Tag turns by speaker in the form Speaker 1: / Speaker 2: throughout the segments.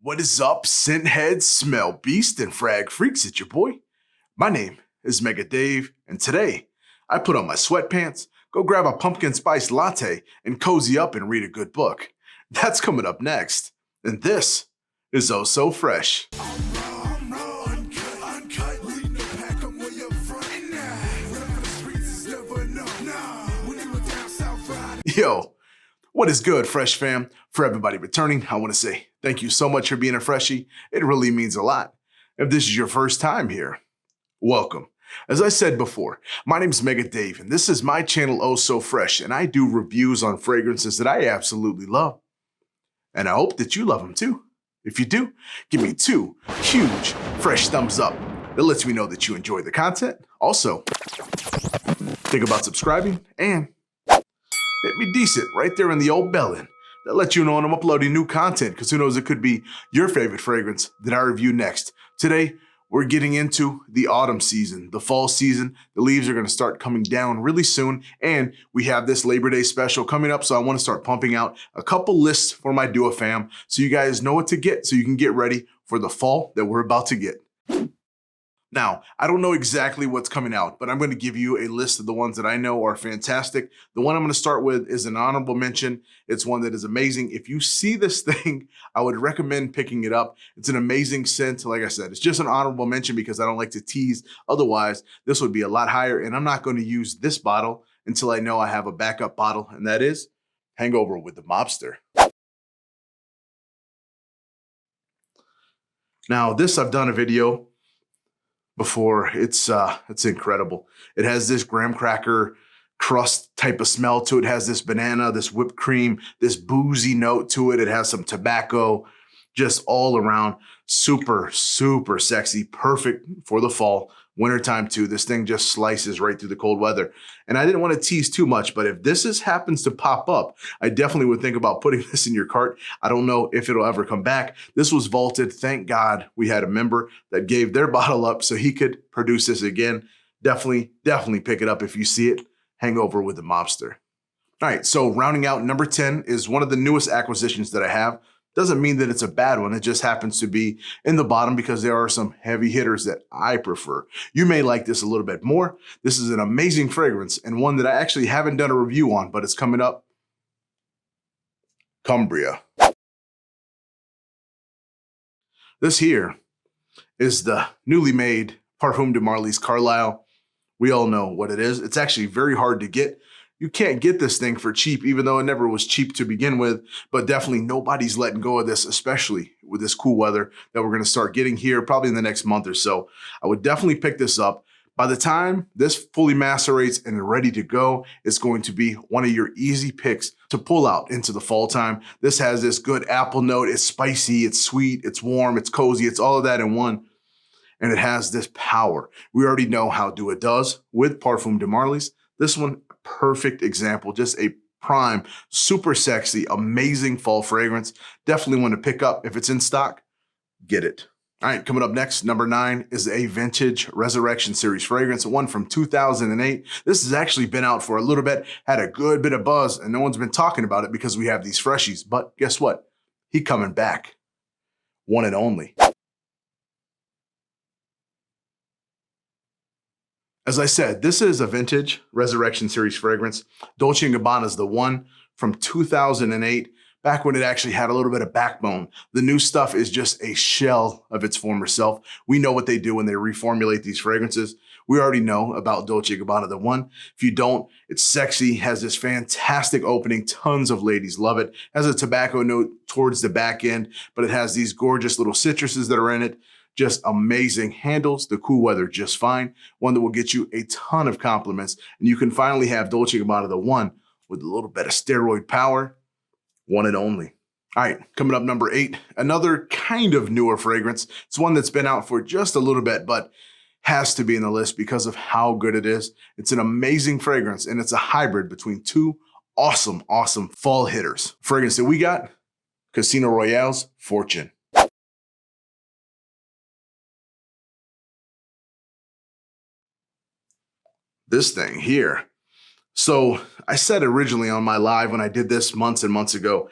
Speaker 1: What is up, scent heads, smell beast, and frag freaks? It's your boy. My name is Mega Dave, and today I put on my sweatpants, go grab a pumpkin spice latte, and cozy up and read a good book. That's coming up next, and this is Oh So Fraiche. Yo, what is good, Fresh fam? For everybody returning, I want to say thank you so much for being a freshie. It really means a lot. If this is your first time here, welcome. As I said before, my name is Mega Dave, and this is my channel Oh So Fraiche, and I do reviews on fragrances that I absolutely love. And I hope that you love them too. If you do, give me 2 huge, fresh thumbs up. That lets me know that you enjoy the content. Also, think about subscribing and hit me decent right there in the old bellin. That lets you know when I'm uploading new content, because who knows, it could be your favorite fragrance that I review next. Today, we're getting into the autumn season, the fall season. The leaves are going to start coming down really soon, and we have this Labor Day special coming up, so I want to start pumping out a couple lists for my Dua fam so you guys know what to get so you can get ready for the fall that we're about to get. Now, I don't know exactly what's coming out, but I'm going to give you a list of the ones that I know are fantastic. The one I'm going to start with is an honorable mention. It's one that is amazing. If you see this thing, I would recommend picking it up. It's an amazing scent. Like I said, it's just an honorable mention because I don't like to tease. Otherwise, this would be a lot higher, and I'm not going to use this bottle until I know I have a backup bottle, and that is Hangover with the Mobster. Now, this I've done a video before. It's incredible. It has this graham cracker crust type of smell to it. It has this banana, this whipped cream, this boozy note to it. It has some tobacco, just all around super, super sexy, perfect for the fall, wintertime too. This thing just slices right through the cold weather. And I didn't want to tease too much, but if this happens to pop up, I definitely would think about putting this in your cart. I don't know if it'll ever come back. This was vaulted. Thank God we had a member that gave their bottle up so he could produce this again. Definitely pick it up if you see it. Hangover with the Mobster. All right, so rounding out number 10 is one of the newest acquisitions that I have. Doesn't mean that it's a bad one. It just happens to be in the bottom because there are some heavy hitters that I prefer. You may like this a little bit more. This is an amazing fragrance and one that I actually haven't done a review on, but it's coming up. Cumbria. This here is the newly made Parfum de Marly's Carlisle. We all know what it is. It's actually very hard to get. You can't get this thing for cheap, even though it never was cheap to begin with, but definitely nobody's letting go of this, especially with this cool weather that we're going to start getting here probably in the next month or so. I would definitely pick this up. By the time this fully macerates and ready to go, it's going to be one of your easy picks to pull out into the fall time. This has this good apple note. It's spicy, it's sweet, it's warm, it's cozy, it's all of that in one. And it has this power. We already know how Dua does with Parfum de Marly's. This one, perfect example, just a prime, super sexy, amazing fall fragrance. Definitely one to pick up. If it's in stock, get it. All right, coming up next, number 9 is a vintage Resurrection series fragrance, one from 2008. This has actually been out for a little bit, had a good bit of buzz, and no one's been talking about it because we have these freshies. But guess what? He coming back. One and only. As I said, this is a vintage Resurrection series fragrance. Dolce & Gabbana is the one from 2008, back when it actually had a little bit of backbone. The new stuff is just a shell of its former self. We know what they do when they reformulate these fragrances. We already know about Dolce & Gabbana, the one. If you don't, it's sexy, has this fantastic opening. Tons of ladies love it. Has a tobacco note towards the back end, but it has these gorgeous little citruses that are in it. Just amazing. Handles the cool weather just fine. One that will get you a ton of compliments. And you can finally have Dolce & Gabbana, the one with a little bit of steroid power. One and only. All right, coming up number 8, another kind of newer fragrance. It's one that's been out for just a little bit, but has to be in the list because of how good it is. It's an amazing fragrance, and it's a hybrid between 2 awesome fall hitters. Fragrance that we got, Casino Royale's Fortune. This thing here. So I said originally on my live when I did this months and months ago,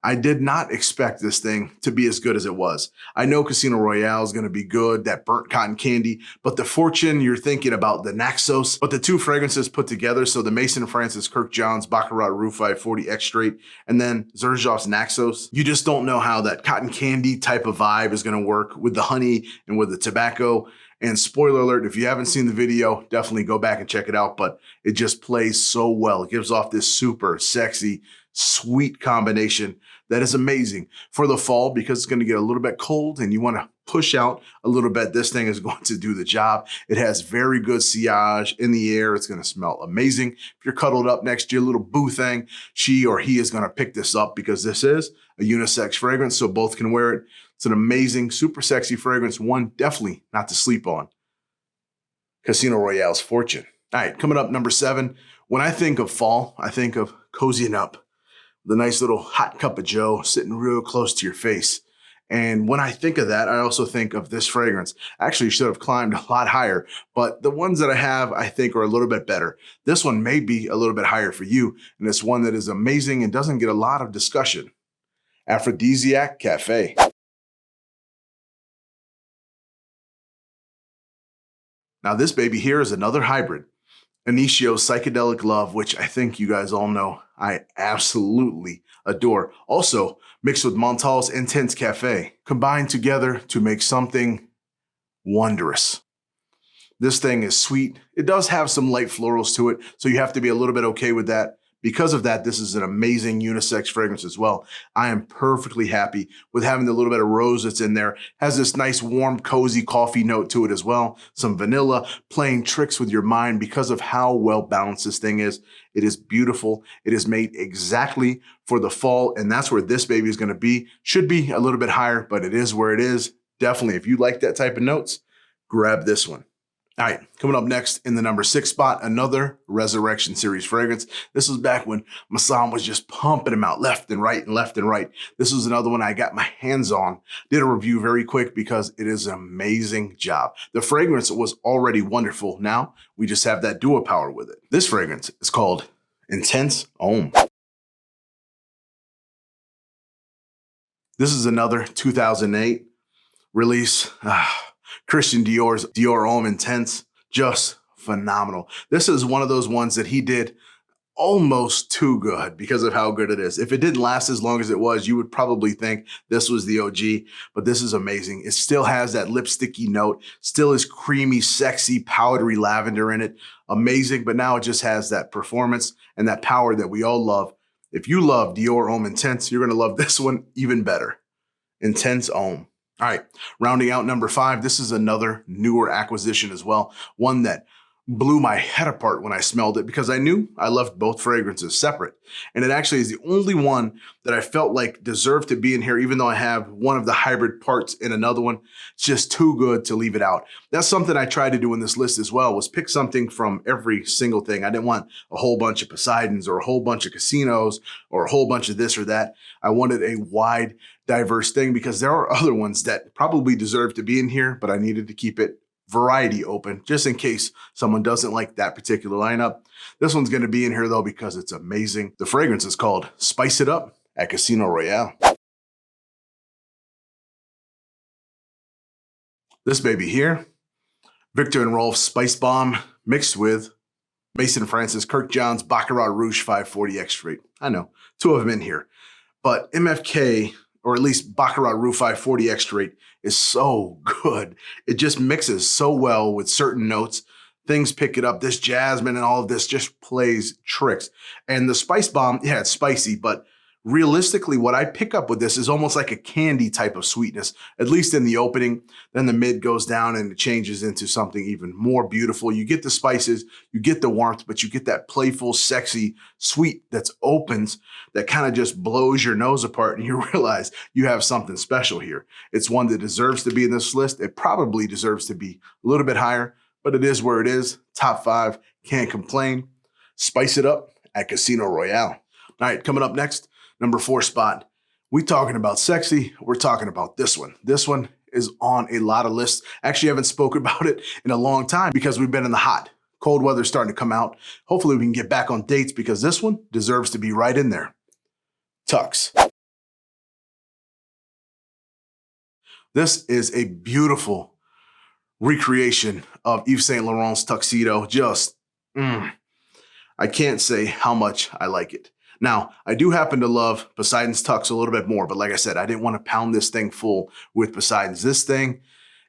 Speaker 1: I did not expect this thing to be as good as it was. I know Casino Royale is going to be good, that burnt cotton candy, but the Fortune, you're thinking about the Naxos, but the two fragrances put together, so the Mason Francis Kirkjohn's Baccarat Rue 540 Extrait, and then Xerjoff's Naxos, you just don't know how that cotton candy type of vibe is going to work with the honey and with the tobacco. And spoiler alert, if you haven't seen the video, definitely go back and check it out, but it just plays so well. It gives off this super sexy, sweet combination that is amazing for the fall because it's going to get a little bit cold and you want to push out a little bit. This thing is going to do the job. It has very good sillage in the air. It's going to smell amazing. If you're cuddled up next to your little boo thing, she or he is going to pick this up because this is a unisex fragrance, so both can wear it. It's an amazing, super sexy fragrance. One definitely not to sleep on. Casino Royale's Fortune. All right, coming up number 7. When I think of fall, I think of cozying up. The nice little hot cup of joe sitting real close to your face. And when I think of that, I also think of this fragrance. Actually, should have climbed a lot higher, but the ones that I have, I think are a little bit better. This one may be a little bit higher for you, and it's one that is amazing and doesn't get a lot of discussion. Aphrodisiac Cafe. Now this baby here is another hybrid. Initio's Psychedelic Love, which I think you guys all know I absolutely adore. Also mixed with Montal's Intense Cafe, combined together to make something wondrous. This thing is sweet. It does have some light florals to it, so you have to be a little bit okay with that. Because of that, this is an amazing unisex fragrance as well. I am perfectly happy with having the little bit of rose that's in there. Has this nice, warm, cozy coffee note to it as well. Some vanilla, playing tricks with your mind because of how well balanced this thing is. It is beautiful. It is made exactly for the fall, and that's where this baby is going to be. Should be a little bit higher, but it is where it is. Definitely, if you like that type of notes, grab this one. All right, coming up next in the number 6 spot, another Resurrection Series fragrance. This was back when Masam was just pumping them out left and right and left and right. This was another one I got my hands on. Did a review very quick because it is an amazing job. The fragrance was already wonderful. Now we just have that Dua power with it. This fragrance is called Intense Homme. This is another 2008 release. Christian Dior's Dior Homme Intense, just phenomenal. This is one of those ones that he did almost too good because of how good it is. If it didn't last as long as it was, you would probably think this was the OG, but this is amazing. It still has that lipsticky note, still is creamy, sexy, powdery lavender in it. Amazing, but now it just has that performance and that power that we all love. If you love Dior Homme Intense, you're gonna love this one even better. Intense Homme. All right, rounding out number 5, this is another newer acquisition as well. One that blew my head apart when I smelled it because I knew I loved both fragrances separate. And it actually is the only one that I felt like deserved to be in here, even though I have one of the hybrid parts in another one. It's just too good to leave it out. That's something I tried to do in this list as well, was pick something from every single thing. I didn't want a whole bunch of Poseidons or a whole bunch of Casinos or a whole bunch of this or that. I wanted a wide, diverse thing because there are other ones that probably deserve to be in here, but I needed to keep it variety open just in case someone doesn't like that particular lineup. This one's going to be in here though because it's amazing. The fragrance is called Spice It Up at Casino Royale. This baby here, Victor and Rolf's Spice Bomb mixed with Mason Francis Kirkjohn's Baccarat Rouge 540 Extrait. I know, 2 of them in here, but MFK, or at least Baccarat Rouge 540 Extrait, is so good. It just mixes so well with certain notes. Things pick it up. This jasmine and all of this just plays tricks. And the Spice Bomb, yeah, it's spicy, but realistically, what I pick up with this is almost like a candy type of sweetness, at least in the opening. Then the mid goes down and it changes into something even more beautiful. You get the spices, you get the warmth, but you get that playful, sexy, sweet that opens, that kind of just blows your nose apart and you realize you have something special here. It's one that deserves to be in this list. It probably deserves to be a little bit higher, but it is where it is. Top 5, can't complain. Spice it up at Casino Royale. All right, coming up next, number 4 spot. We talking about sexy, we're talking about this one. This one is on a lot of lists. Actually, I haven't spoken about it in a long time because we've been in the hot. Cold weather's starting to come out. Hopefully we can get back on dates because this one deserves to be right in there. Tux. This is a beautiful recreation of Yves Saint Laurent's tuxedo. Just, I can't say how much I like it. Now, I do happen to love Poseidon's tux a little bit more, but like I said, I didn't want to pound this thing full with Poseidon's. This thing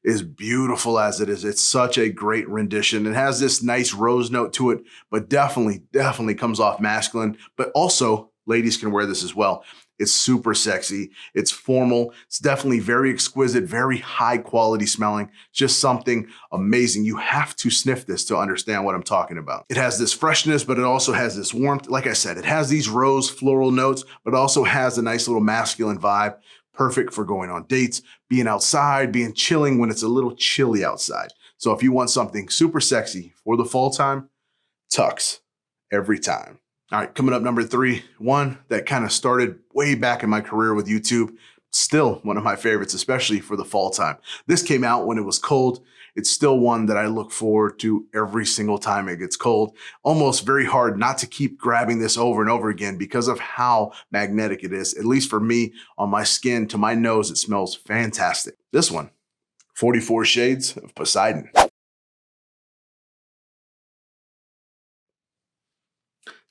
Speaker 1: is beautiful as it is. It's such a great rendition. It has this nice rose note to it, but definitely comes off masculine, but also ladies can wear this as well. It's super sexy. It's formal. It's definitely very exquisite, very high quality smelling. Just something amazing. You have to sniff this to understand what I'm talking about. It has this freshness, but it also has this warmth. Like I said, it has these rose floral notes, but also has a nice little masculine vibe. Perfect for going on dates, being outside, being chilling when it's a little chilly outside. So if you want something super sexy for the fall time, tux every time. All right, coming up number 3, one that kind of started way back in my career with YouTube. Still one of my favorites, especially for the fall time. This came out when it was cold. It's still one that I look forward to every single time it gets cold. Almost very hard not to keep grabbing this over and over again because of how magnetic it is. At least for me, on my skin, to my nose, it smells fantastic. This one, 44 Shades of Poseidon.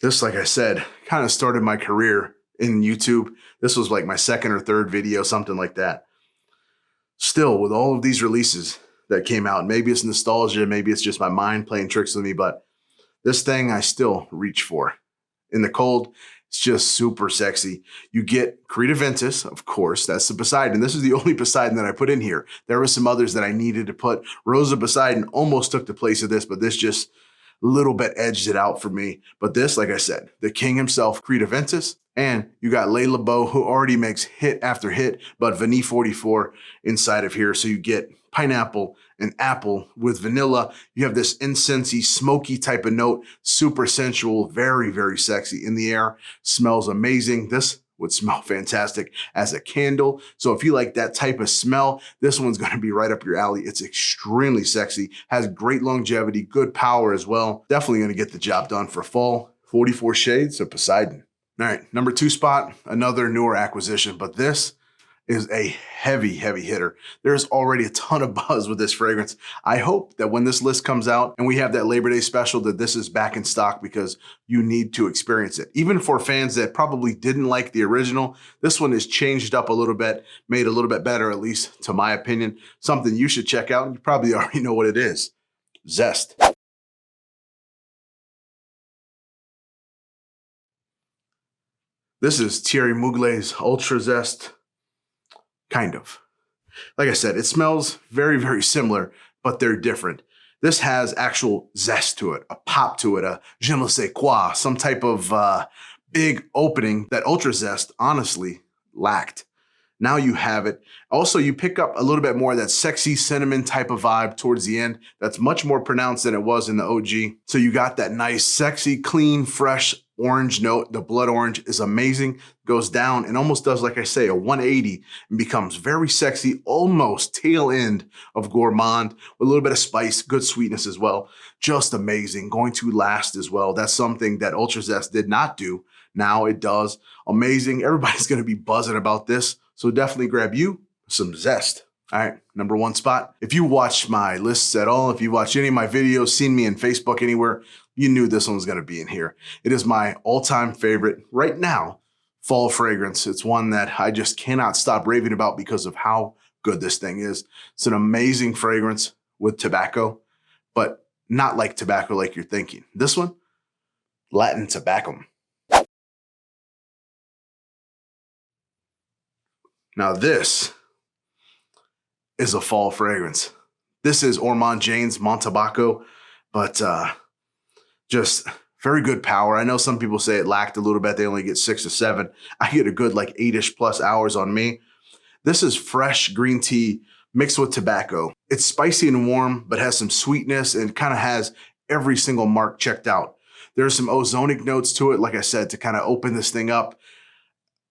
Speaker 1: This, like I said, kind of started my career in YouTube. This was like my 2nd or 3rd video, something like that. Still, with all of these releases that came out, maybe it's nostalgia, maybe it's just my mind playing tricks with me, but this thing I still reach for. In the cold, it's just super sexy. You get Creta Ventus, of course, that's the Poseidon. This is the only Poseidon that I put in here. There were some others that I needed to put. Rose of Poseidon almost took the place of this, but this just little bit edged it out for me. But this, like I said, the king himself, Creta Ventus, and you got Le Labo, who already makes hit after hit, but Vanille 44 inside of here. So you get pineapple and apple with vanilla. You have this incensey, smoky type of note, super sensual, very sexy in the air. Smells amazing. This would smell fantastic as a candle. So if you like that type of smell, this one's going to be right up your alley. It's extremely sexy, has great longevity, good power as well. Definitely going to get the job done for fall. 44 Shades of Poseidon. All right, number 2 spot, another newer acquisition, but this is a heavy hitter. There's already a ton of buzz with this fragrance. I hope that when this list comes out and we have that Labor Day special, that this is back in stock because you need to experience it. Even for fans that probably didn't like the original, this one is changed up a little bit, made a little bit better, at least to my opinion. Something you should check out. You probably already know what it is. ZEST. This is Thierry Mugler's Ultra Zest. Kind of. Like I said, it smells very similar, but they're different. This has actual zest to it, a pop to it, a je ne sais quoi, some type of big opening that Ultra Zest honestly lacked. Now you have it. Also, you pick up a little bit more of that sexy cinnamon type of vibe towards the end. That's much more pronounced than it was in the OG. So you got that nice, sexy, clean, fresh orange note. The blood orange is amazing. Goes down and almost does, like I say, a 180 and becomes very sexy, almost tail end of gourmand with a little bit of spice, good sweetness as well. Just amazing. Going to last as well. That's something that Ultra Zest did not do. Now it does. Amazing. Everybody's going to be buzzing about this. So definitely grab you some zest. All right, number 1 spot. If you watch my lists at all, if you watch any of my videos, seen me in Facebook anywhere, you knew this one was going to be in here. It is my all-time favorite right now, fall fragrance. It's one that I just cannot stop raving about because of how good this thing is. It's an amazing fragrance with tobacco, but not like tobacco like you're thinking. This one, Latin Tabacum. Now this is a fall fragrance. This is Ormond Jane's Montabaco, but just very good power. I know some people say it lacked a little bit. They only get 6 to 7. I get a good like 8-ish plus hours on me. This is fresh green tea mixed with tobacco. It's spicy and warm, but has some sweetness and kind of has every single mark checked out. There's some ozonic notes to it, like I said, to kind of open this thing up.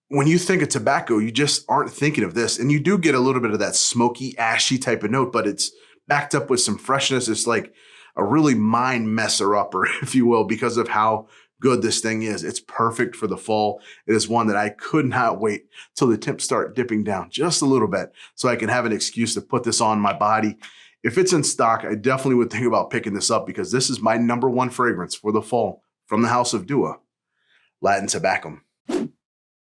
Speaker 1: When you think of tobacco, you just aren't thinking of this. And you do get a little bit of that smoky, ashy type of note, but it's backed up with some freshness. It's like a really mind messer upper, if you will, because of how good this thing is. It's perfect for the fall. It is one that I could not wait till the temps start dipping down just a little bit so I can have an excuse to put this on my body. If it's in stock, I definitely would think about picking this up because this is my #1 fragrance for the fall from the house of Dua, Latin Tabacum. All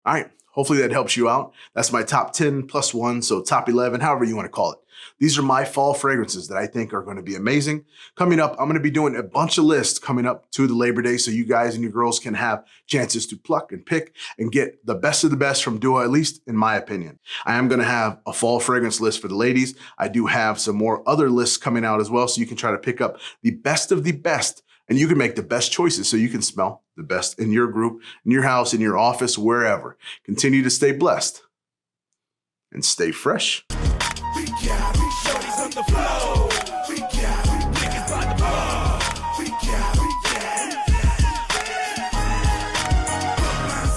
Speaker 1: right. Hopefully that helps you out. That's my top 10 plus 1, so top 11, however you want to call it. These are my fall fragrances that I think are going to be amazing. Coming up, I'm going to be doing a bunch of lists coming up to the Labor Day so you guys and your girls can have chances to pluck and pick and get the best of the best from Dua, at least in my opinion. I am going to have a fall fragrance list for the ladies. I do have some more other lists coming out as well, so you can try to pick up the best of the best and you can make the best choices so you can smell the best in your group, in your house, in your office, wherever. Continue to stay blessed and stay fresh.
Speaker 2: We got shorties on the floor. We got niggas by the bar. We got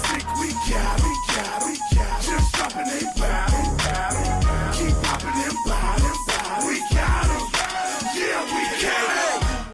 Speaker 2: sick. We got just dropping a battle. Keep popping them bottles. We got 'em. Yeah, we got